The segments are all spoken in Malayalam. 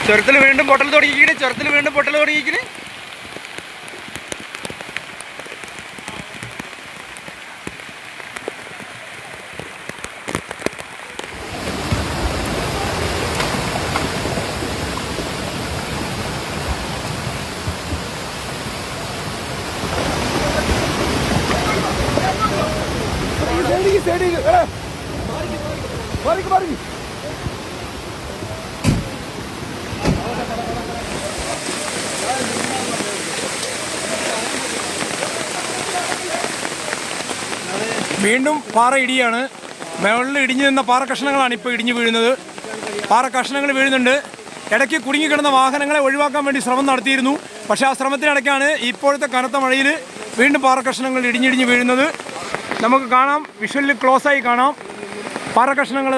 ചുരത്തിൽ വീണ്ടും പൊട്ടൽ തുടങ്ങിയിരിക്കണേ. വീണ്ടും പാറ ഇടിയാണ്. മുകളിൽ ഇടിഞ്ഞു നിന്ന പാറ കഷ്ണങ്ങളാണ് ഇപ്പോൾ ഇടിഞ്ഞു വീഴുന്നത്. പാറ കഷ്ണങ്ങൾ വീഴുന്നുണ്ട്. ഇടയ്ക്ക് കുടുങ്ങിക്കിടന്ന വാഹനങ്ങളെ ഒഴിവാക്കാൻ വേണ്ടി ശ്രമം നടത്തിയിരുന്നു. പക്ഷേ ആ ശ്രമത്തിനിടയ്ക്കാണ് ഇപ്പോഴത്തെ കനത്ത മഴയിൽ വീണ്ടും പാറ കഷ്ണങ്ങൾ ഇടിഞ്ഞിടിഞ്ഞ് വീഴുന്നത്. നമുക്ക് കാണാം, വിഷ്വലിൽ ക്ലോസായി കാണാം. പാറ കഷ്ണങ്ങൾ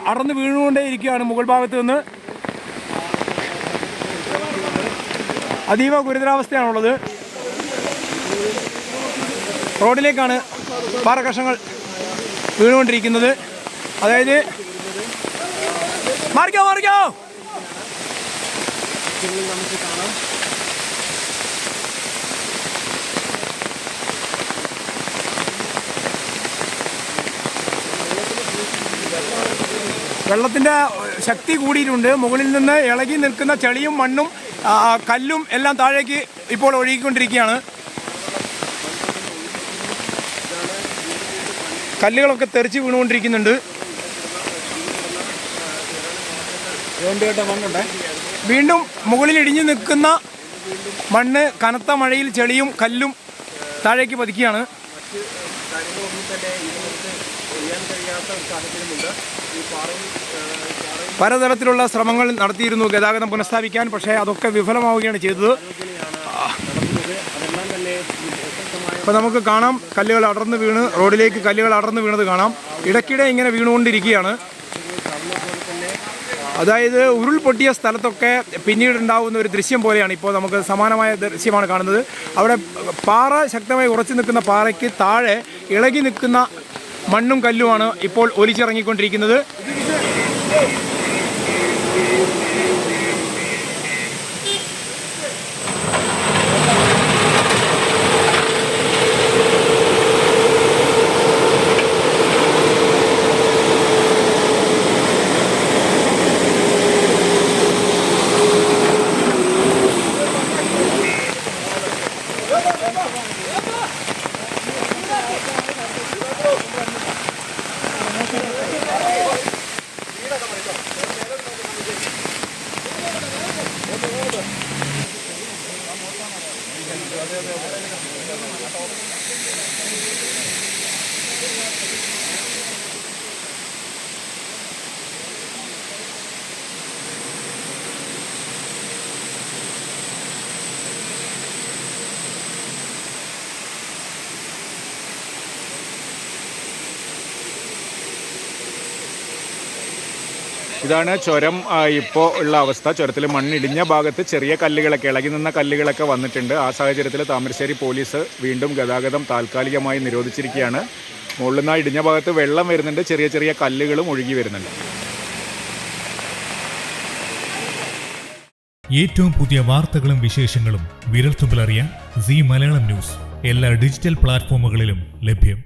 അടർന്ന് വീണുകൊണ്ടേയിരിക്കുകയാണ് മുകൾ ഭാഗത്ത് നിന്ന്. അതീവ ഗുരുതരാവസ്ഥയാണുള്ളത്. റോഡിലേക്കാണ് പാറ കഷ്ണങ്ങൾ വീണുകൊണ്ടിരിക്കുന്നത്. അതായത് മാറിക്കോ നമുക്ക് കാണാം. വെള്ളത്തിൻ്റെ ശക്തി കൂടിയിട്ടുണ്ട്. മുകളിൽ നിന്ന് ഇളകി നിൽക്കുന്ന ചെളിയും മണ്ണും കല്ലും എല്ലാം താഴേക്ക് ഇപ്പോൾ ഒഴുകിക്കൊണ്ടിരിക്കുകയാണ്. കല്ലുകളൊക്കെ തെറിച്ച് വീണുകൊണ്ടിരിക്കുന്നുണ്ട്. വീണ്ടും മുകളിൽ ഇടിഞ്ഞു നിൽക്കുന്ന മണ്ണ് കനത്ത മഴയിൽ ചെളിയും കല്ലും താഴേക്ക് പതിക്കുകയാണ്. പലതരത്തിലുള്ള ശ്രമങ്ങൾ നടത്തിയിരുന്നു ഗതാഗതം പുനഃസ്ഥാപിക്കാൻ. പക്ഷേ അതൊക്കെ വിഫലമാവുകയാണ് ചെയ്തത്. ഇപ്പോൾ നമുക്ക് കാണാം, കല്ലുകൾ അടർന്ന് വീണ് റോഡിലേക്ക് കല്ലുകൾ അടർന്ന് വീണത് കാണാം. ഇടയ്ക്കിടെ ഇങ്ങനെ വീണുകൊണ്ടിരിക്കുകയാണ്. അതായത് ഉരുൾപൊട്ടിയ സ്ഥലത്തൊക്കെ പിന്നീട് ഉണ്ടാകുന്ന ഒരു ദൃശ്യം പോലെയാണ് ഇപ്പോൾ നമുക്ക് സമാനമായ ദൃശ്യമാണ് കാണുന്നത്. അവിടെ പാറ ശക്തമായി ഉറച്ചു നിൽക്കുന്ന പാറയ്ക്ക് താഴെ ഇളകി നിൽക്കുന്ന മണ്ണും കല്ലുമാണ് ഇപ്പോൾ ഒലിച്ചിറങ്ങിക്കൊണ്ടിരിക്കുന്നത്. ഇതാണ് ചുരം ഇപ്പോൾ ഉള്ള അവസ്ഥ. ചുരത്തിൽ മണ്ണിടിഞ്ഞ ഭാഗത്ത് ചെറിയ കല്ലുകളൊക്കെ, ഇളകി നിന്ന കല്ലുകളൊക്കെ വന്നിട്ടുണ്ട്. ആ സാഹചര്യത്തിൽ താമരശ്ശേരി പോലീസ് വീണ്ടും ഗതാഗതം താൽക്കാലികമായി നിരോധിച്ചിരിക്കുകയാണ്. മുകളിൽ നിന്ന് ഇടിഞ്ഞ ഭാഗത്ത് വെള്ളം വരുന്നുണ്ട്, ചെറിയ ചെറിയ കല്ലുകളും ഒഴുകി വരുന്നുണ്ട്. ഏറ്റവും പുതിയ വാർത്തകളും വിശേഷങ്ങളും വിരൽത്തുമ്പിലറിയാൻ സീ മലയാളം ന്യൂസ് എല്ലാ ഡിജിറ്റൽ പ്ലാറ്റ്ഫോമുകളിലും ലഭ്യം.